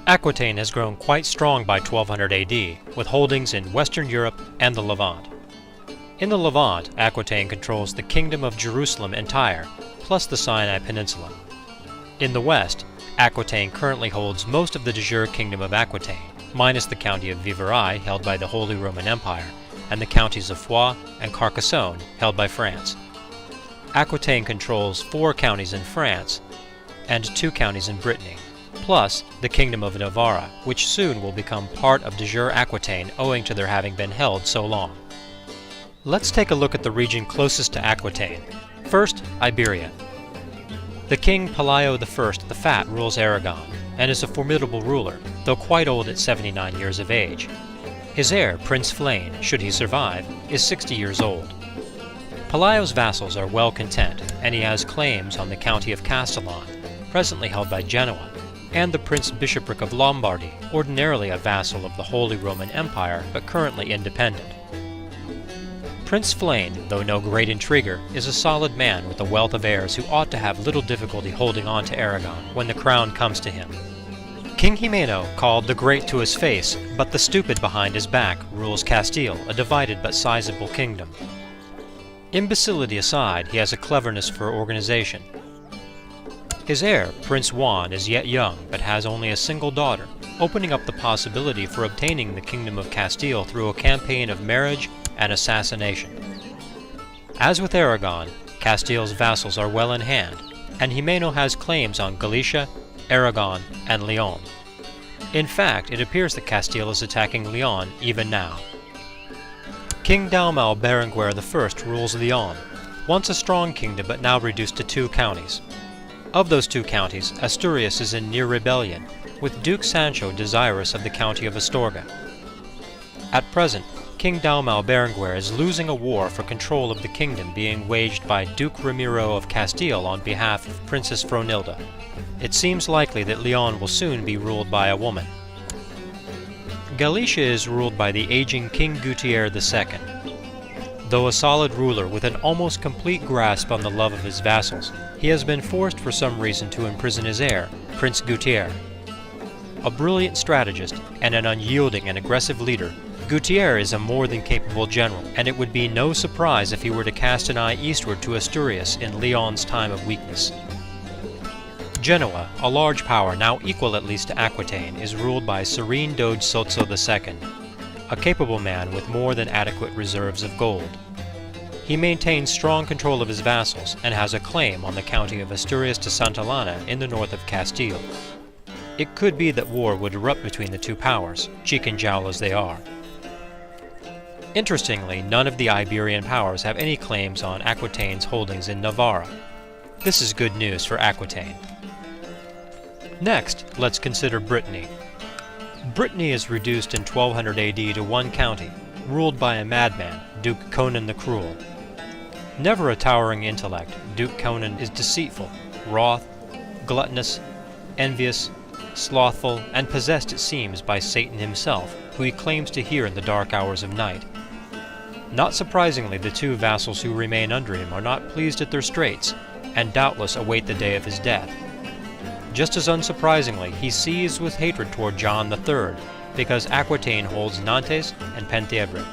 Aquitaine has grown quite strong by 1200 AD, with holdings in Western Europe and the Levant. In the Levant, Aquitaine controls the Kingdom of Jerusalem and Tyre, plus the Sinai Peninsula. In the west, Aquitaine currently holds most of the de jure Kingdom of Aquitaine, minus the county of Vivarais, held by the Holy Roman Empire, and the counties of Foix and Carcassonne, held by France. Aquitaine controls 4 counties in France and 2 counties in Brittany, plus the Kingdom of Navarra, which soon will become part of de jure Aquitaine owing to their having been held so long. Let's take a look at the region closest to Aquitaine. First, Iberia. The king Pelayo I the Fat rules Aragon, and is a formidable ruler, though quite old at 79 years of age. His heir, Prince Flaine, should he survive, is 60 years old. Pelayo's vassals are well content, and he has claims on the county of Castellon, presently held by Genoa, and the Prince-Bishopric of Lombardy, ordinarily a vassal of the Holy Roman Empire, but currently independent. Prince Flaine, though no great intriguer, is a solid man with a wealth of heirs who ought to have little difficulty holding on to Aragon when the crown comes to him. King Jimeno, called the Great to his face, but the stupid behind his back, rules Castile, a divided but sizable kingdom. Imbecility aside, he has a cleverness for organization. His heir, Prince Juan, is yet young, but has only a single daughter, opening up the possibility for obtaining the Kingdom of Castile through a campaign of marriage and assassination. As with Aragon, Castile's vassals are well in hand, and Jimeno has claims on Galicia, Aragon, and Leon. In fact, it appears that Castile is attacking Leon even now. King Dalmain Berenguer I rules Leon, once a strong kingdom but now reduced to 2 counties. Of those 2 counties, Asturias is in near rebellion, with Duke Sancho desirous of the county of Astorga. At present, King Dalmain Berenguer is losing a war for control of the kingdom being waged by Duke Ramiro of Castile on behalf of Princess Fronilda. It seems likely that Leon will soon be ruled by a woman. Galicia is ruled by the aging King Guitier II. Though a solid ruler with an almost complete grasp on the love of his vassals, he has been forced for some reason to imprison his heir, Prince Guitier. A brilliant strategist and an unyielding and aggressive leader, Guitier is a more than capable general, and it would be no surprise if he were to cast an eye eastward to Asturias in Leon's time of weakness. Genoa, a large power now equal at least to Aquitaine, is ruled by Serene Doge Sozzo II, a capable man with more than adequate reserves of gold. He maintains strong control of his vassals and has a claim on the county of Asturias de Santillana in the north of Castile. It could be that war would erupt between the 2 powers, cheek and jowl as they are. Interestingly, none of the Iberian powers have any claims on Aquitaine's holdings in Navarra. This is good news for Aquitaine. Next, let's consider Brittany. Brittany is reduced in 1200 AD to 1 county, ruled by a madman, Duke Conan the Cruel. Never a towering intellect, Duke Conan is deceitful, wroth, gluttonous, envious, slothful, and possessed, it seems, by Satan himself, who he claims to hear in the dark hours of night. Not surprisingly, the 2 vassals who remain under him are not pleased at their straits, and doubtless await the day of his death. Just as unsurprisingly, he seethes with hatred toward John III, because Aquitaine holds Nantes and Penthièvre.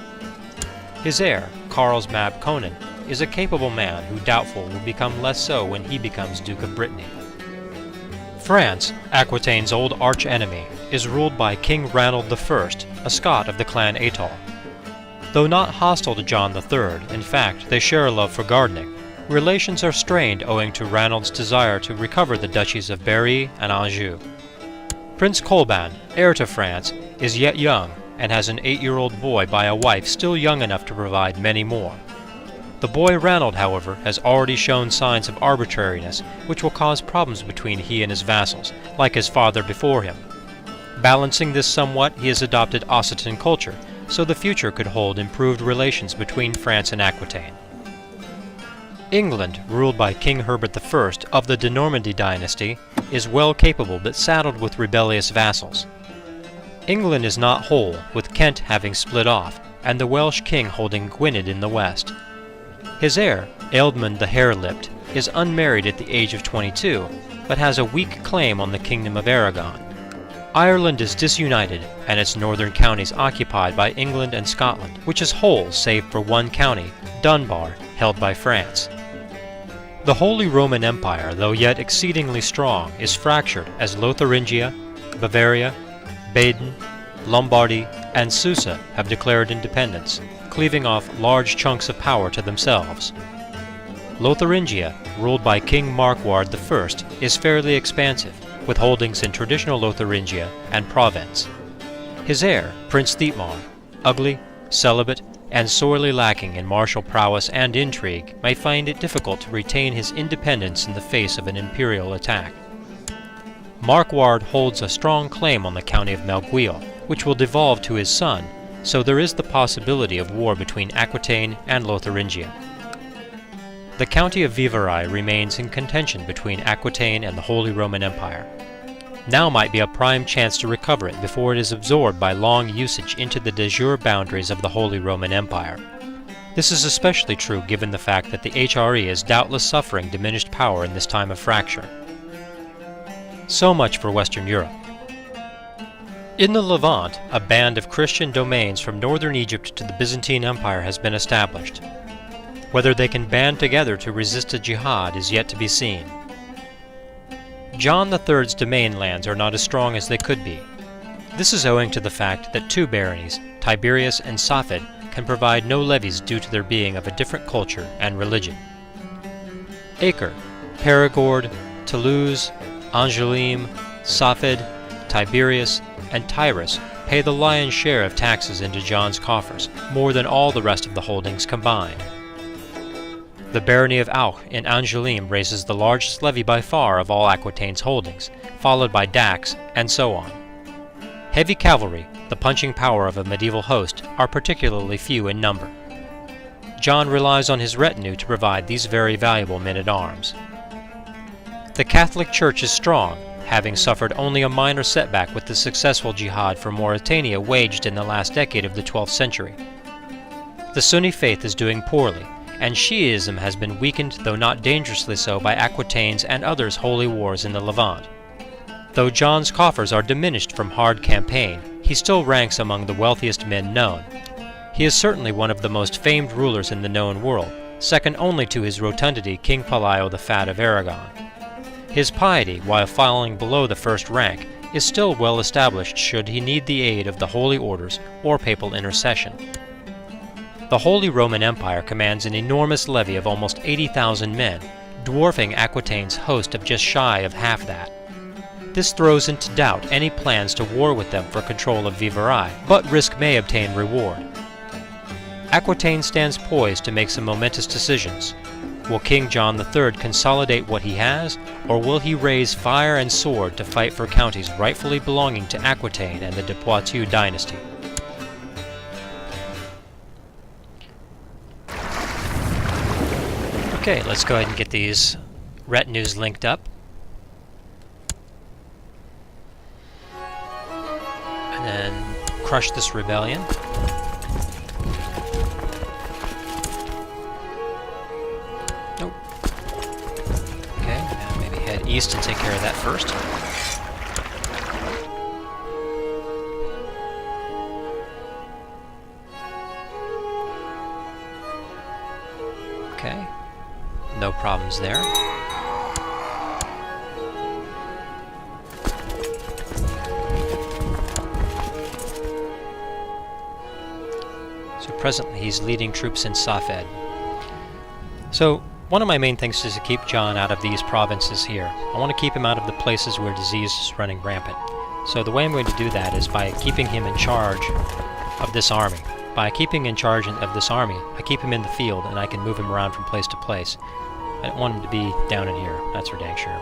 His heir, Carlsmab Conan, is a capable man who doubtful will become less so when he becomes Duke of Brittany. France, Aquitaine's old arch-enemy, is ruled by King Ranald I, a Scot of the clan Athol. Though not hostile to John III, in fact, they share a love for gardening. Relations are strained owing to Ranald's desire to recover the duchies of Berry and Anjou. Prince Colban, heir to France, is yet young and has an 8-year-old boy by a wife still young enough to provide many more. The boy Ranald, however, has already shown signs of arbitrariness, which will cause problems between he and his vassals, like his father before him. Balancing this somewhat, he has adopted Occitan culture, so the future could hold improved relations between France and Aquitaine. England, ruled by King Herbert I of the de Normandy dynasty, is well capable but saddled with rebellious vassals. England is not whole, with Kent having split off, and the Welsh king holding Gwynedd in the west. His heir, Ealdmund the Hare-Lipped, is unmarried at the age of 22, but has a weak claim on the kingdom of Aragon. Ireland is disunited and its northern counties occupied by England and Scotland, which is whole save for one county, Dunbar, held by France. The Holy Roman Empire, though yet exceedingly strong, is fractured as Lotharingia, Bavaria, Baden, Lombardy, and Susa have declared independence, cleaving off large chunks of power to themselves. Lotharingia, ruled by King Markward I, is fairly expansive, with holdings in traditional Lotharingia and Provence. His heir, Prince Thietmar, ugly, celibate, and sorely lacking in martial prowess and intrigue, may find it difficult to retain his independence in the face of an imperial attack. Markward holds a strong claim on the county of Melguil, which will devolve to his son, so there is the possibility of war between Aquitaine and Lotharingia. The county of Vivarais remains in contention between Aquitaine and the Holy Roman Empire. Now might be a prime chance to recover it before it is absorbed by long usage into the de jure boundaries of the Holy Roman Empire. This is especially true given the fact that the HRE is doubtless suffering diminished power in this time of fracture. So much for Western Europe. In the Levant, a band of Christian domains from northern Egypt to the Byzantine Empire has been established. Whether they can band together to resist a jihad is yet to be seen. John III's domain lands are not as strong as they could be. This is owing to the fact that two baronies, Tiberias and Safed, can provide no levies due to their being of a different culture and religion. Acre, Perigord, Toulouse, Angoulême, Safed, Tiberias, and Tyrus pay the lion's share of taxes into John's coffers, more than all the rest of the holdings combined. The barony of Auch in Angoulême raises the largest levy by far of all Aquitaine's holdings, followed by Dax, and so on. Heavy cavalry, the punching power of a medieval host, are particularly few in number. John relies on his retinue to provide these very valuable men-at-arms. The Catholic Church is strong, having suffered only a minor setback with the successful jihad for Mauritania waged in the last decade of the 12th century. The Sunni faith is doing poorly, and Shi'ism has been weakened, though not dangerously so, by Aquitaine's and others' holy wars in the Levant. Though John's coffers are diminished from hard campaign, he still ranks among the wealthiest men known. He is certainly one of the most famed rulers in the known world, second only to his rotundity King Palaio the Fat of Aragon. His piety, while falling below the first rank, is still well established should he need the aid of the holy orders or papal intercession. The Holy Roman Empire commands an enormous levy of almost 80,000 men, dwarfing Aquitaine's host of just shy of half that. This throws into doubt any plans to war with them for control of Vivarais, but risk may obtain reward. Aquitaine stands poised to make some momentous decisions. Will King John III consolidate what he has, or will he raise fire and sword to fight for counties rightfully belonging to Aquitaine and the de Poitou dynasty? Okay, let's go ahead and get these retinues linked up. And then crush this rebellion. Nope. Okay, now maybe head east and take care of that first. Okay. No problems there. So presently he's leading troops in Safed. So one of my main things is to keep John out of these provinces here. I want to keep him out of the places where disease is running rampant. So the way I'm going to do that is by keeping him in charge of this army. By keeping in charge of this army, I keep him in the field and I can move him around from place to place. I don't want him to be down in here, that's for dang sure.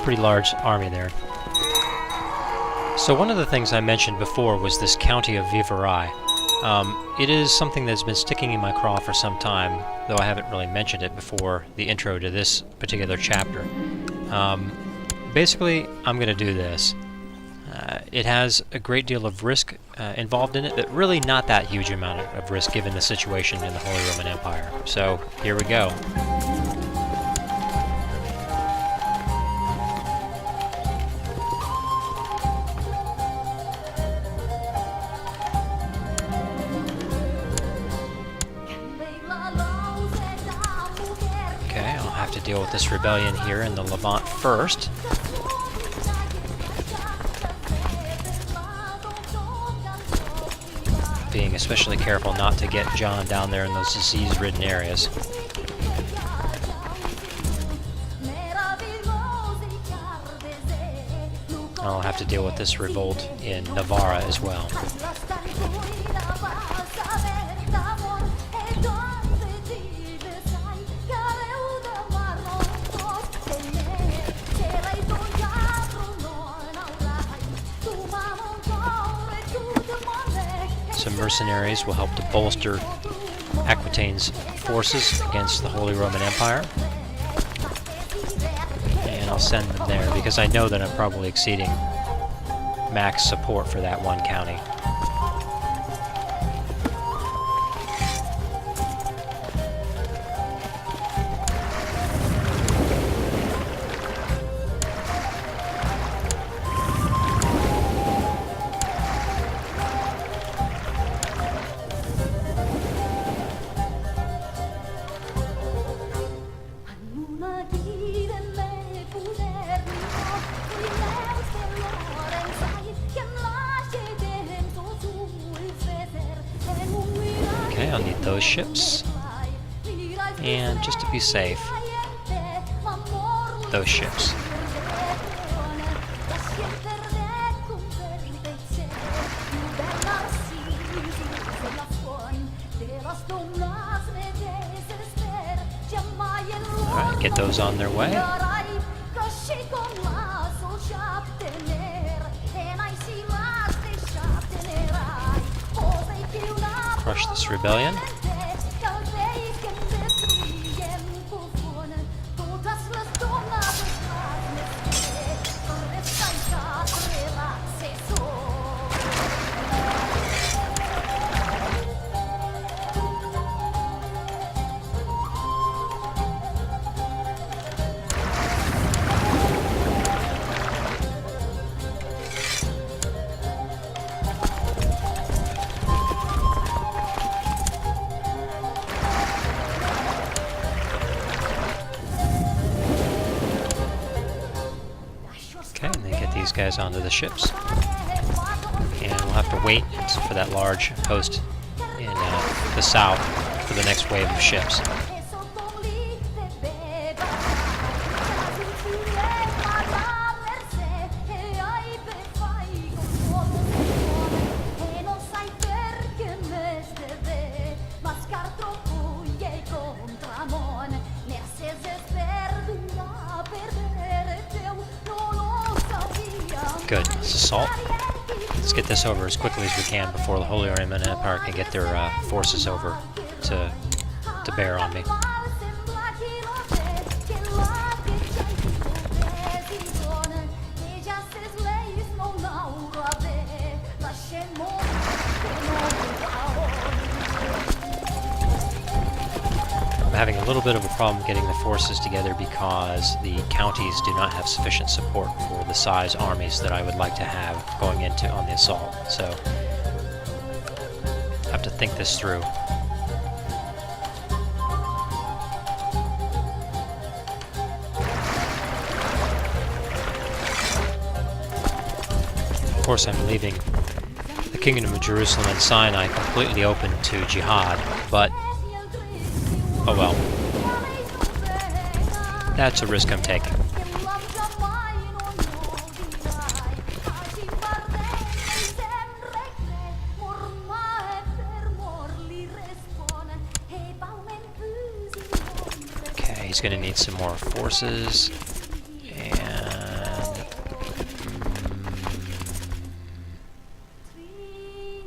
Pretty large army there. So one of the things I mentioned before was this county of Vivarais. It is something that's been sticking in my craw for some time, though I haven't really mentioned it before the intro to this particular chapter. Basically, I'm going to do this. It has a great deal of risk involved in it, but really not that huge amount of risk given the situation in the Holy Roman Empire. So here we go. Okay, I'll have to deal with this rebellion here in the Levant first. Being especially careful not to get Jehan down there in those disease-ridden areas. I'll have to deal with this revolt in Navarra as well. Some mercenaries will help to bolster Aquitaine's forces against the Holy Roman Empire. And I'll send them there because I know that I'm probably exceeding max support for that one county. Okay, I'll need those ships. And just to be safe, those ships. Alright, get those on their way. Crush this rebellion. Okay, and then get these guys onto the ships. And we'll have to wait for that large host in the south for the next wave of ships. Good. Let's assault. Let's get this over as quickly as we can before the Holy Roman Empire can get their forces over to bear on me. I'm having a little bit of a problem getting the forces together because the counties do not have sufficient support for the size armies that I would like to have going into on the assault. So I have to think this through. Of course, I'm leaving the Kingdom of Jerusalem and Sinai completely open to jihad, but oh well. That's a risk I'm taking. Okay, he's gonna need some more forces. And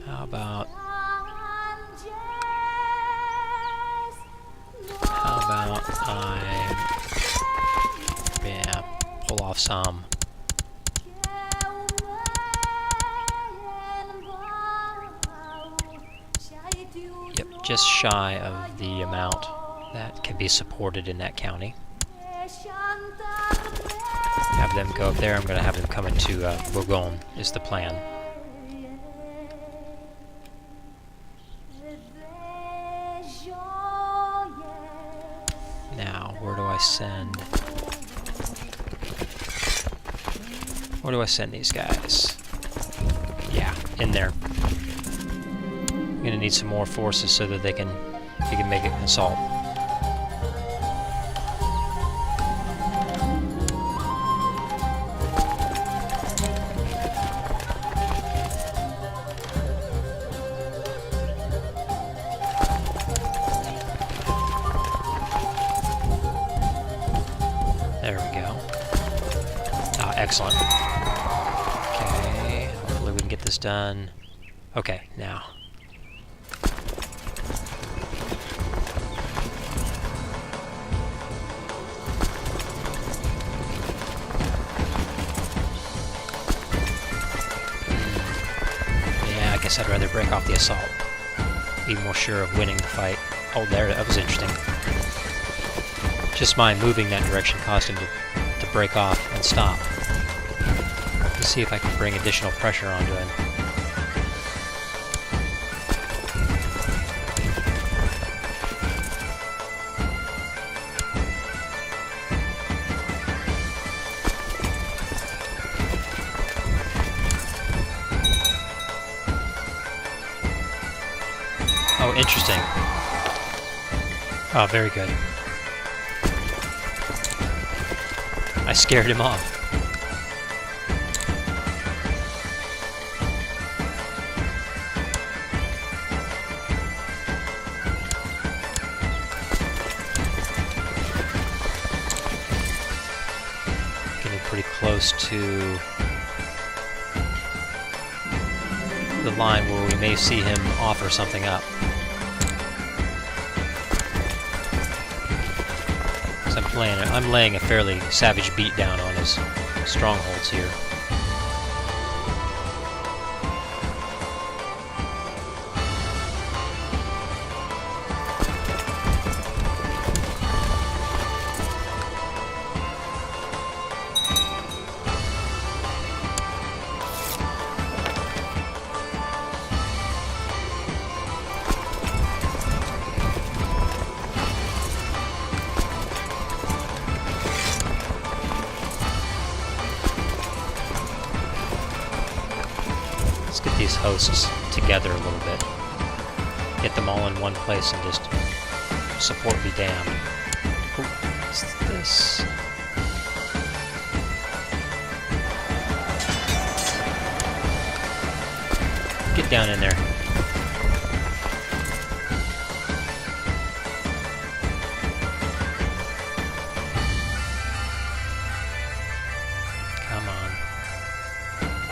how about I, pull off some just shy of the amount that can be supported in that county. Have them go up there. I'm going to have them come into Bourgogne, is the plan. Now, where do I send? Where do I send these guys? Yeah, in there. I'm going to need some more forces so that they can make an assault. There we go. Ah, excellent. Okay, hopefully we can get this done. Okay, now. Yeah, I guess I'd rather break off the assault. Be more sure of winning the fight. Oh, there, that was interesting. Just my moving that direction caused him to break off and stop. Let's see if I can bring additional pressure onto him. Oh, interesting. Oh, very good. I scared him off. Getting pretty close to the line where we may see him offer something up. I'm laying a fairly savage beat down on his strongholds here. Let's get these hosts together a little bit. Get them all in one place and just support be damned. Oh, what's this? Get down in there. Come on.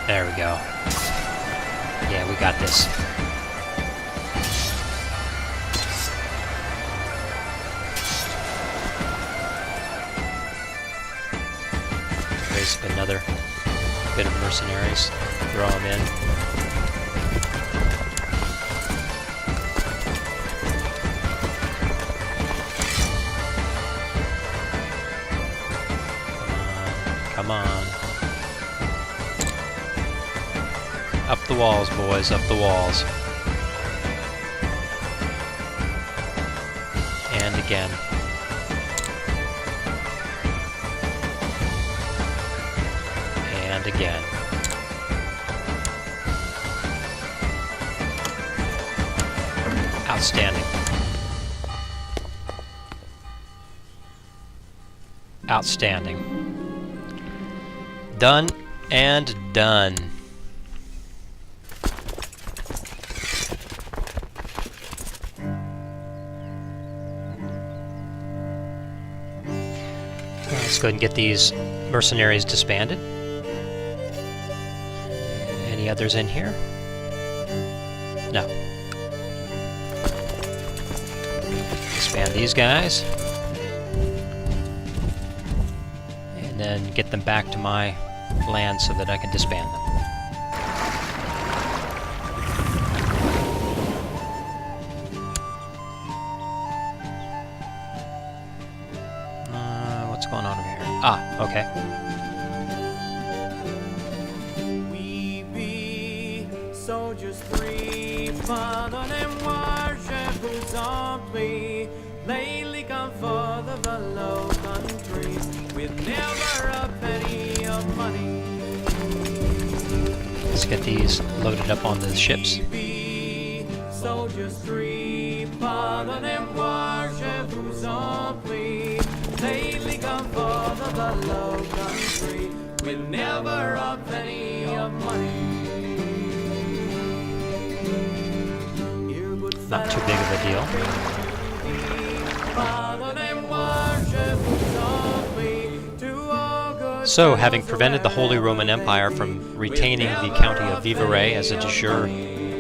There we go. Yeah, we got this. Raise up another bit of mercenaries. Throw them in. Come on. Come on. Up the walls, boys, up the walls. And again. And again. Outstanding. Outstanding. Done and done. Let's go ahead and get these mercenaries disbanded. Any others in here? No. Disband these guys. And then get them back to my land so that I can disband them. Ah, okay. We be soldiers free, pardonnez-moi, je vous en prie. Lately come forth of the low country, with never a penny of money. Let's get these loaded up on the ships. We be soldiers free, pardonnez-moi, je vous en prie. Lately come forth of the low country, with never a penny of money. Not too big of a deal. So, having prevented the Holy Roman Empire from retaining the county of Vivarais as a de jure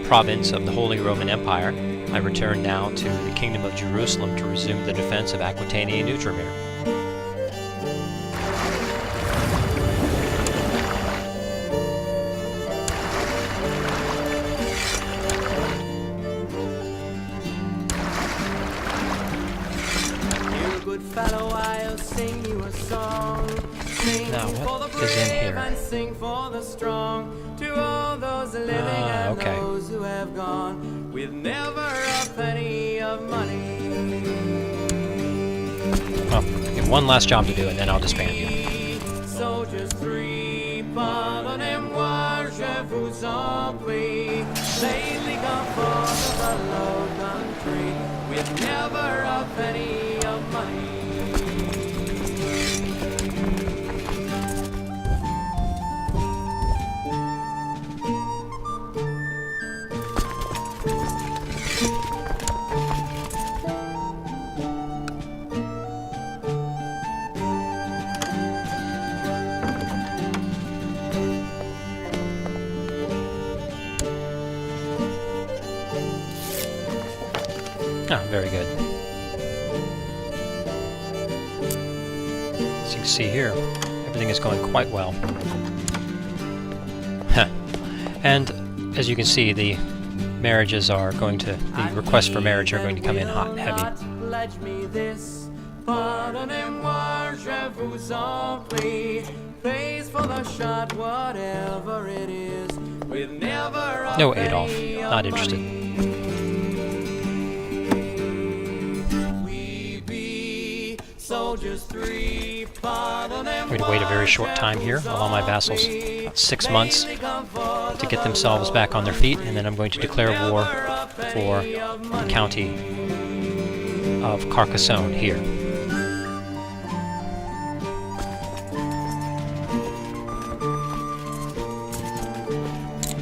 province of the Holy Roman Empire, I return now to the Kingdom of Jerusalem to resume the defense of Aquitaine and Outremer. Fellow, I'll sing you a song. Sing Now, for the what is in brave here? and sing for the strong. To all those living and okay. those who have gone, with never a penny of money. Oh, I have one last job to do and then I'll disband you. Soldiers free, pardonnez-moi, je vous en prie. Lately come forth of the low country, with never a penny of money. Ah, very good. As you can see here, everything is going quite well. And as you can see, the marriages are going to, the requests for marriage are going to come in hot and heavy. Pardonnez-moi, je vous en prie. Pays for the shot, whatever it is, with never a No, penny Adolf, of not interested. money. We be soldiers three, pardonnez-moi, I'm going to wait a very short time here, allow my vassals about 6 months to get themselves back on their feet, and then I'm going to declare war for the county of Carcassonne here.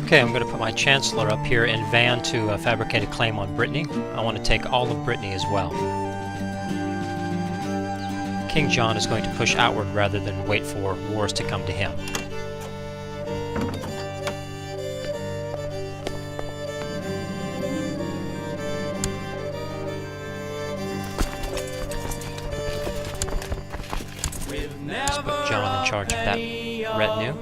Okay, I'm going to put my Chancellor up here in van to fabricate a claim on Brittany. I want to take all of Brittany as well. King John is going to push outward rather than wait for wars to come to him. Let's put John in charge of that retinue.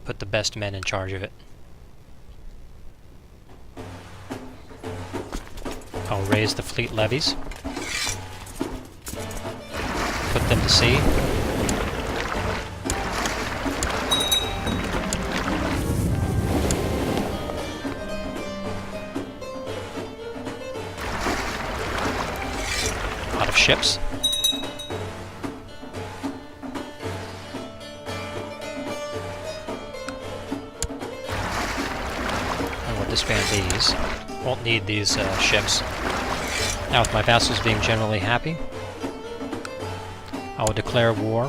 Put the best men in charge of it. I'll raise the fleet levies. Put them to sea. A lot of ships. Disband these. Won't need these ships. Now, with my vassals being generally happy, I will declare war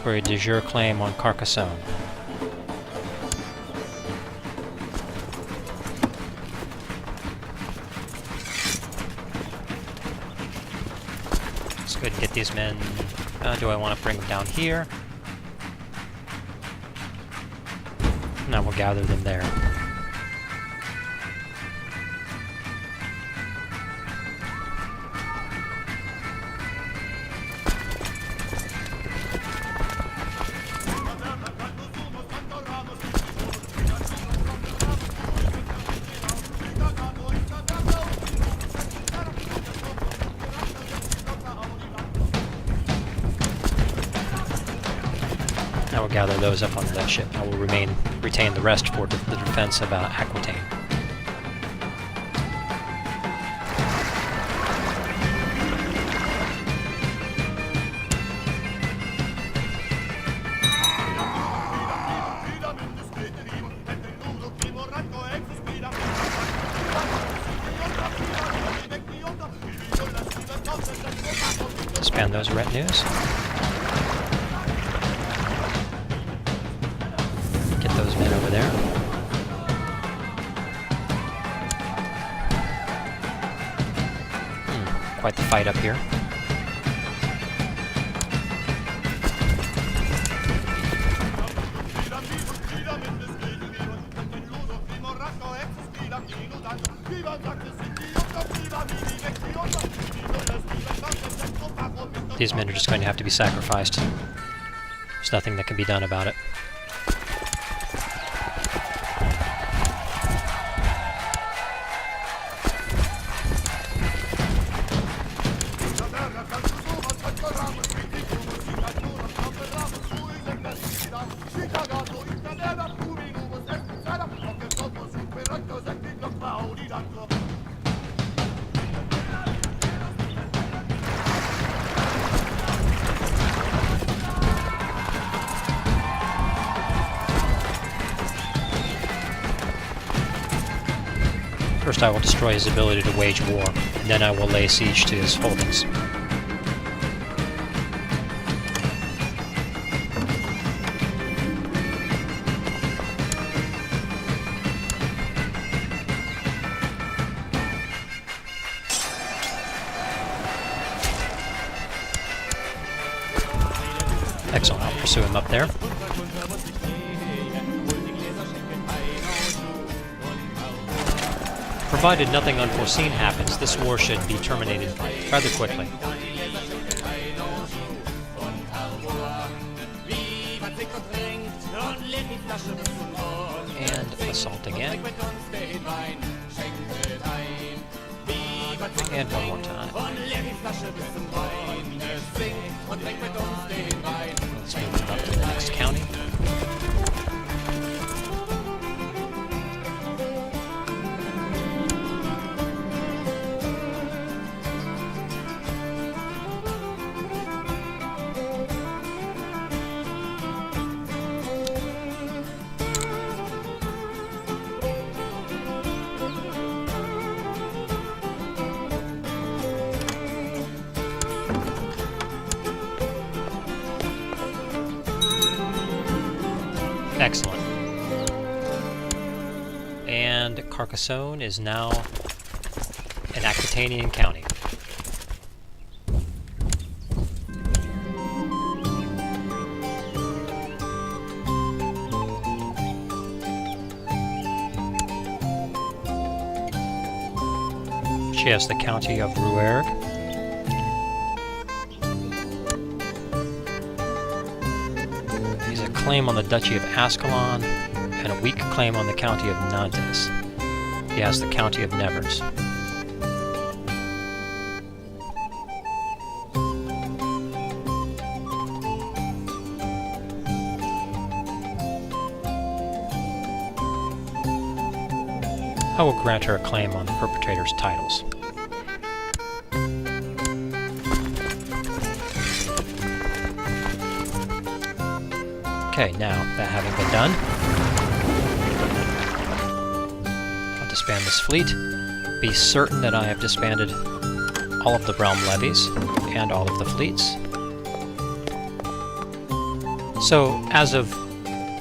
for a de jure claim on Carcassonne. Let's go ahead and get these men. Do I want to bring them down here? Now we'll gather them there. I will gather those up onto that ship. I will retain the rest for the defense of Aquitaine. Span those retinues. Get those men over there. Quite the fight up here. These men are just going to have to be sacrificed. There's nothing that can be done about it. First I will destroy his ability to wage war, and then I will lay siege to his holdings. Excellent, I'll pursue him up there. Provided nothing unforeseen happens, this war should be terminated rather quickly. And assault again. And one more time. Let's move up to the next county. Excellent. And Carcassonne is now an Aquitanian county. She has the county of Rouergue. Claim on the Duchy of Ascalon, and a weak claim on the county of Nantes. He has the county of Nevers. I will grant her a claim on the perpetrator's titles. Okay, now that having been done, I'll disband this fleet. Be certain that I have disbanded all of the realm levies and all of the fleets. So, as of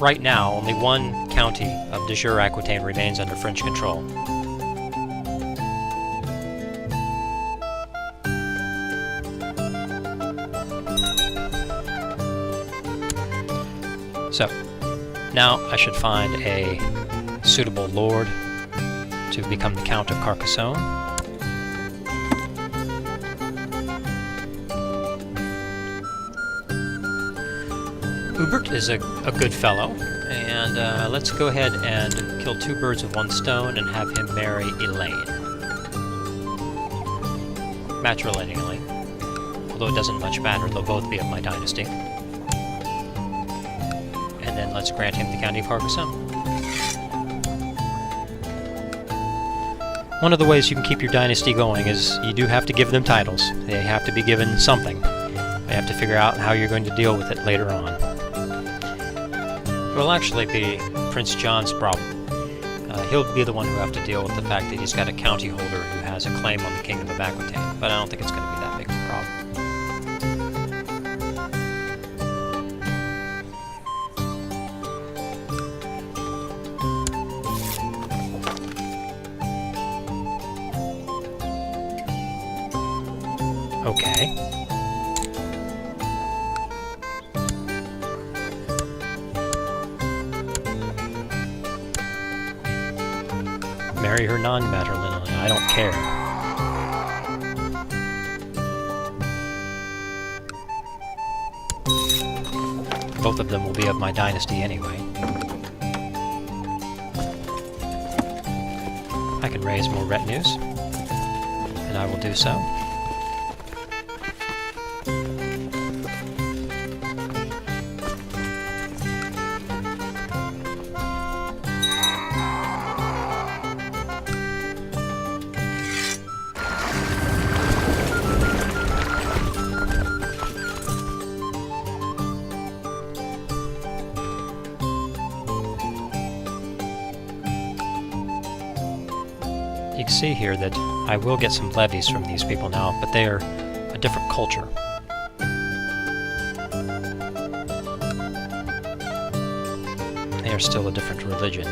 right now, only one county of de jure Aquitaine remains under French control. So, now I should find a suitable lord to become the Count of Carcassonne. Hubert is a good fellow, and let's go ahead and kill two birds with one stone and have him marry Elaine. Matrilineally, although it doesn't much matter, they'll both be of my dynasty. then let's grant him the County of Carcassonne. One of the ways you can keep your dynasty going is you do have to give them titles. They have to be given something. You have to figure out how you're going to deal with it later on. It will actually be Prince John's problem. He'll be the one who will have to deal with the fact that he's got a county holder who has a claim on the Kingdom of Aquitaine, but I don't think it's going to be that big of a problem. Okay. Marry her non-matrilineally, I don't care. Both of them will be of my dynasty anyway. I can raise more retinues, and I will do so. You can see here that I will get some levies from these people now, but they are a different culture. They are still a different religion.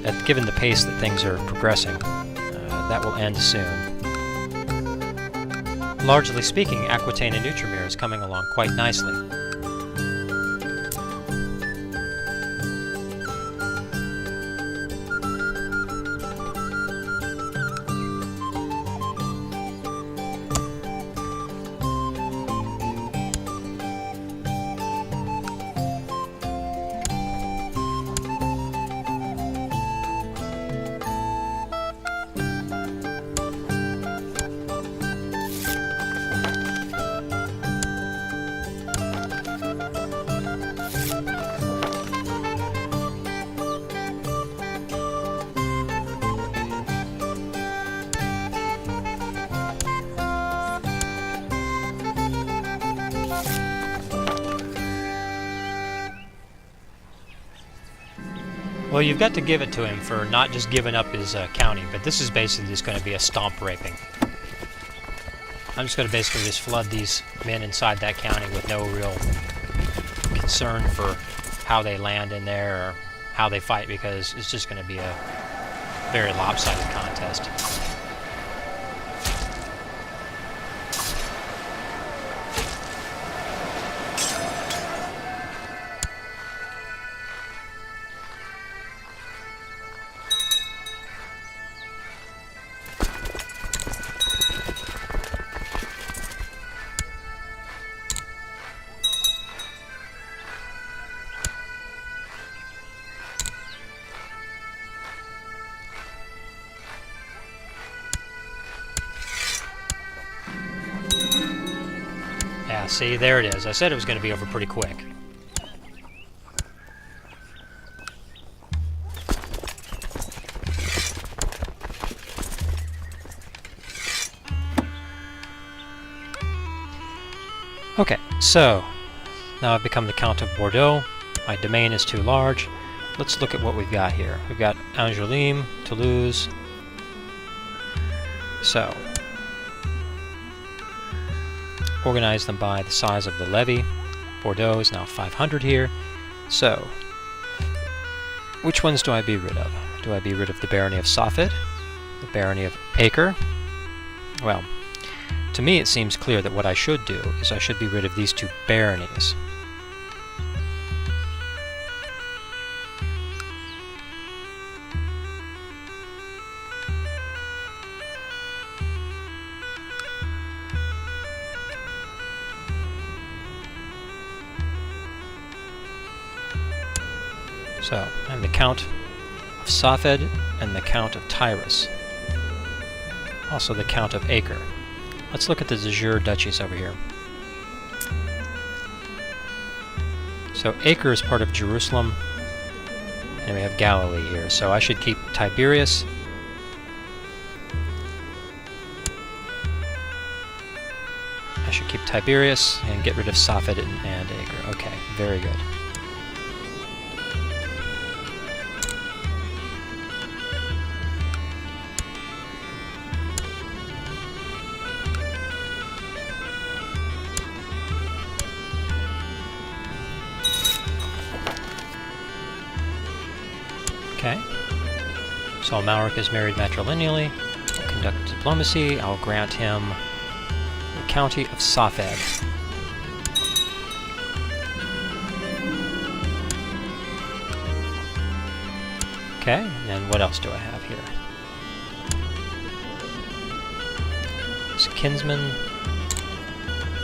But given the pace that things are progressing, that will end soon. Largely speaking, Aquitaine and Outremer is coming along quite nicely. Well, you've got to give it to him for not just giving up his county, but this is basically just going to be a stomp raping. I'm just going to basically just flood these men inside that county with no real concern for how they land in there or how they fight, because it's just going to be a very lopsided contest. Yeah, see, there it is. I said it was going to be over pretty quick. Okay, so now I've become the Count of Bordeaux. My domain is too large. Let's look at what we've got here. We've got Angoulême, Toulouse. So, organize them by the size of the levy. Bordeaux is now 500 here. So, which ones do I be rid of? Do I be rid of the barony of Safed? The barony of Acre? Well, to me it seems clear that what I should do is I should be rid of these two baronies. So, I'm the Count of Safed and the Count of Tyrus. Also the Count of Acre. Let's look at the de jure duchies over here. So Acre is part of Jerusalem, and we have Galilee here. So I should keep Tiberias. I should keep Tiberias and get rid of Safed and Acre. Okay, very good. Okay. So Amalric is married matrilineally. I'll conduct diplomacy. I'll grant him the county of Safed. Okay, and what else do I have here? It's a kinsman.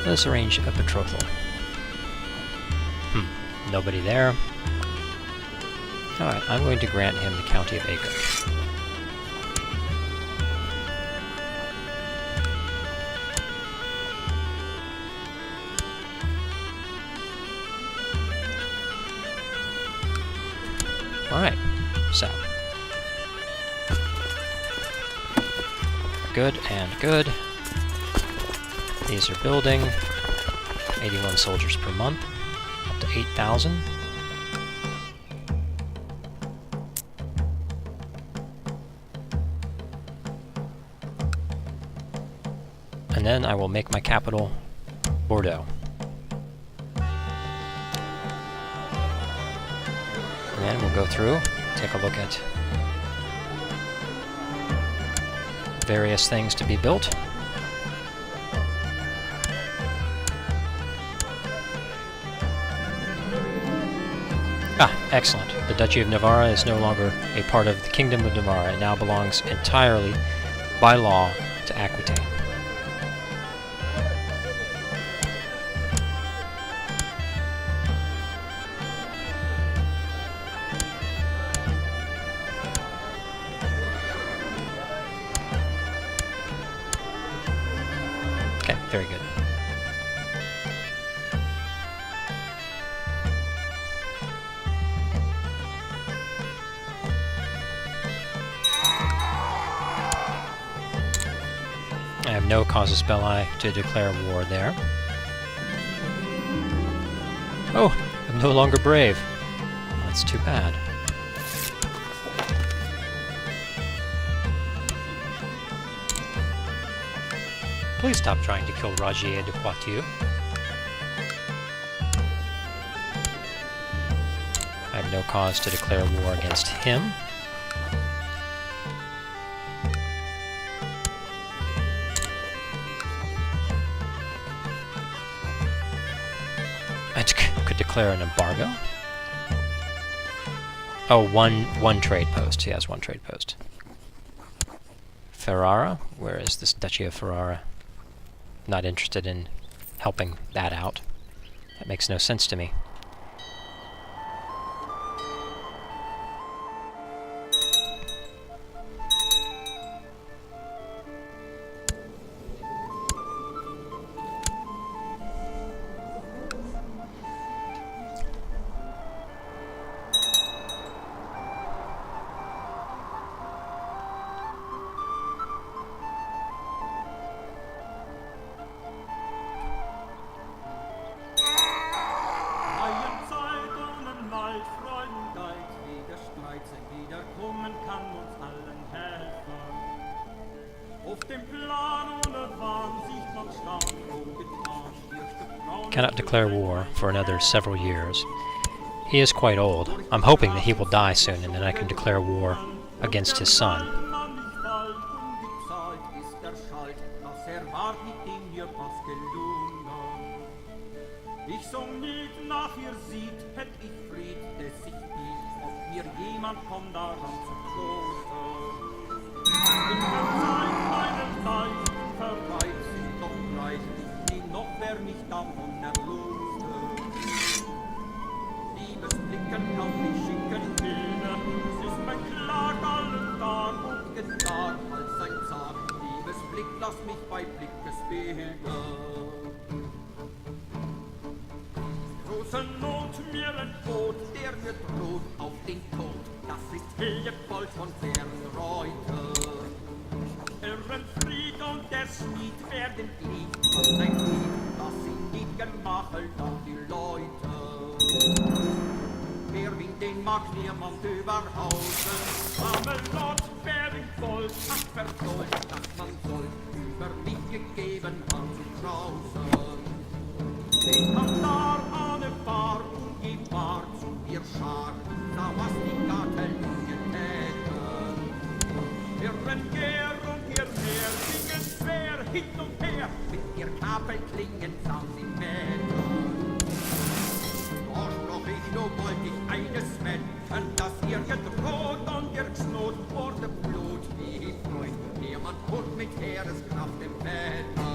Let's arrange a betrothal. Nobody there. Alright, I'm going to grant him the county of Acre. Alright, so. Good and good. These are building. 81 soldiers per month, up to 8,000. And then I will make my capital Bordeaux. And then we'll go through, take a look at various things to be built. Ah, excellent. The Duchy of Navarra is no longer a part of the Kingdom of Navarra. It now belongs entirely, by law, to Aquitaine. Okay, very good. I have no casus belli to declare war there. Oh, I'm no longer brave. That's too bad. Please stop trying to kill Rogier de Poitiers. I have no cause to declare war against him. I could declare an embargo. Oh, one trade post. He has one trade post. Ferrara? Where is this Duchy of Ferrara? Not interested in helping that out. That makes no sense to me. Cannot declare war for another several years. He is quite old. I'm hoping that he will die soon and then I can declare war against his son. große Not mir entbot, der mir droht auf den Tod. Das ist Leopold von Verreuter. Fried und der Schmied werden Glied von sein Glied, das sie nicht gemachelt an die Leute. Wer winkt den mag niemand überhausen, Amelot, wer im Volk hat verfolgt, dass man soll über mich gegeben hat zu draußen. Den kam da an der Bar und gebar zu ihr Schar, da was die Gattelungen täten. Ihren Gär und ihr Meer singen schwer hin und her, mit ihr Kabelklingen samt sie Mädchen. Da sprach ich, nur wollt ich eines wetten, dass ihr gedroht und ihr Knot wurde Blut wie Freund. Niemand kommt mit Heereskraft im Wetter.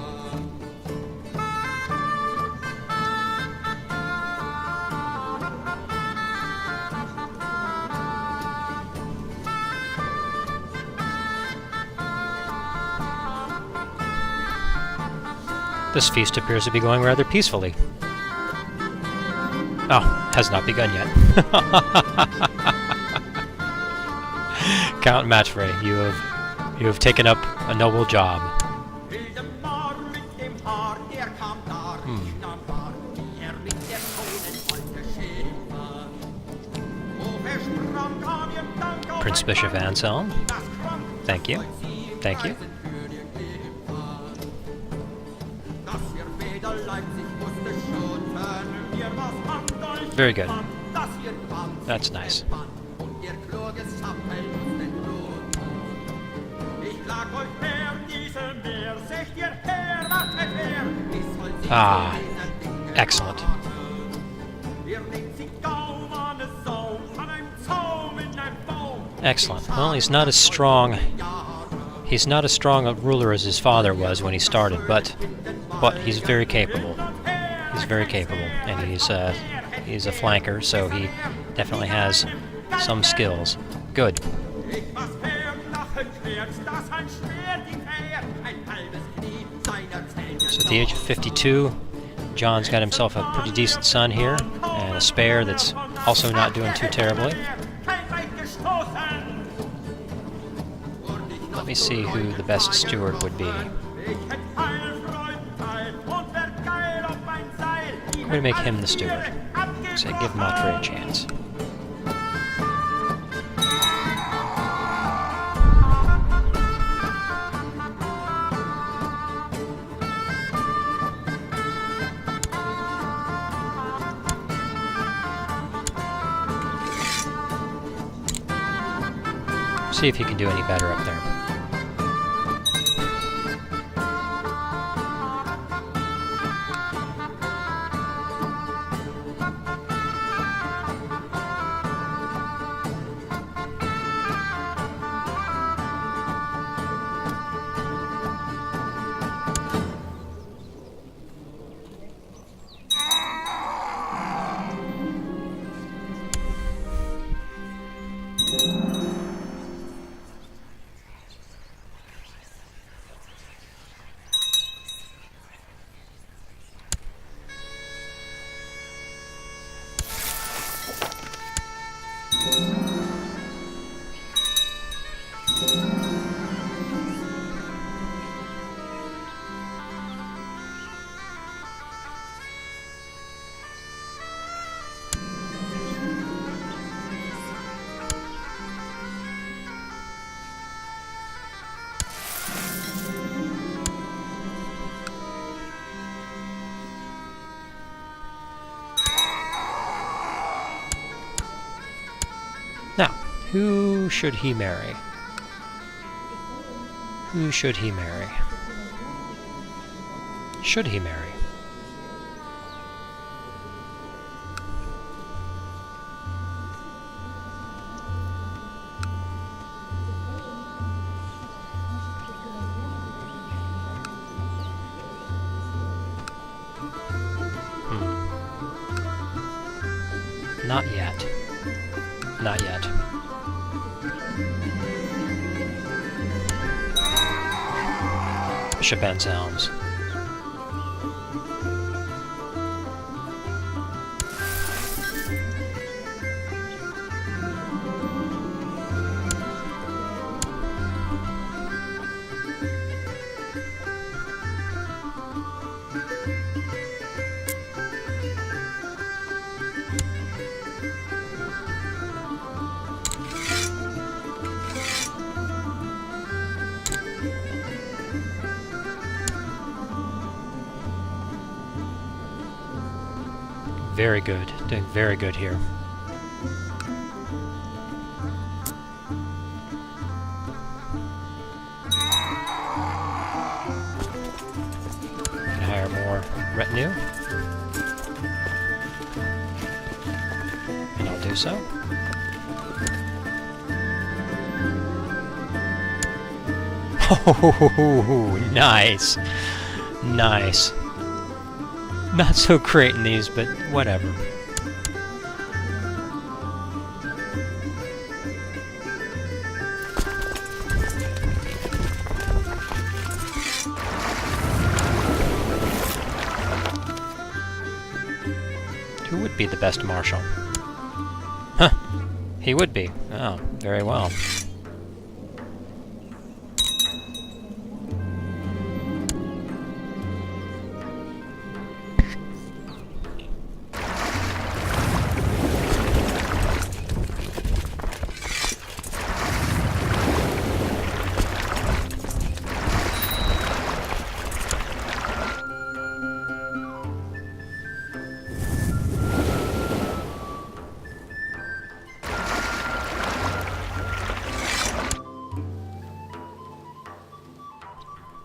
This feast appears to be going rather peacefully. Oh, has not begun yet. Count Matfrey, you have taken up a noble job. Prince Bishop Anselm, thank you, thank you. Very good. That's nice. Ah, excellent. Excellent. Well, he's not as strong. He's not as strong a ruler as his father was when he started, but he's very capable. He's very capable, and he's a flanker, so he definitely has some skills. Good. So at the age of 52, John's got himself a pretty decent son here, and a spare that's also not doing too terribly. Let me see who the best steward would be. I'm going to make him the steward. So give Matfrey a chance. See if you can do any better up there. Now, who should he marry? Who should he marry? Should he marry? Not yet. Not yet. Bishop Anselms. very good. Doing very good here. Can hire more retinue. And I'll do so. Oh, nice. Nice. Not so great in these, but whatever. Who would be the best marshal? Huh. He would be. Oh, very well.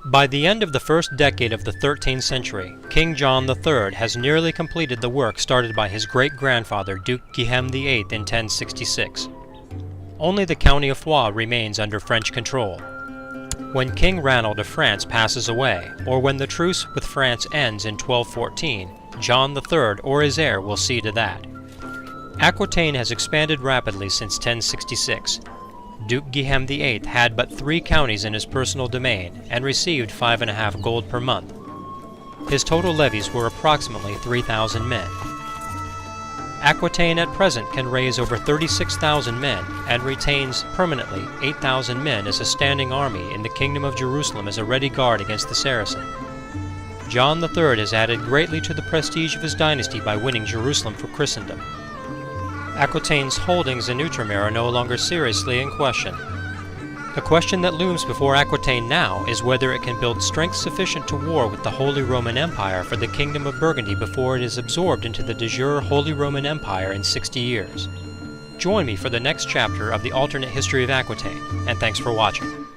By the end of the first decade of the 13th century, King John III has nearly completed the work started by his great-grandfather Duke Jehan VIII in 1066. Only the county of Foix remains under French control. When King Ranald of France passes away, or when the truce with France ends in 1214, John III or his heir will see to that. Aquitaine has expanded rapidly since 1066. Duke Jehan VIII had but 3 counties in his personal domain and received 5.5 gold per month. His total levies were approximately 3,000 men. Aquitaine at present can raise over 36,000 men and retains permanently 8,000 men as a standing army in the Kingdom of Jerusalem as a ready guard against the Saracen. John III has added greatly to the prestige of his dynasty by winning Jerusalem for Christendom. Aquitaine's holdings in Outremer are no longer seriously in question. The question that looms before Aquitaine now is whether it can build strength sufficient to war with the Holy Roman Empire for the Kingdom of Burgundy before it is absorbed into the de jure Holy Roman Empire in 60 years. Join me for the next chapter of the alternate history of Aquitaine, and thanks for watching.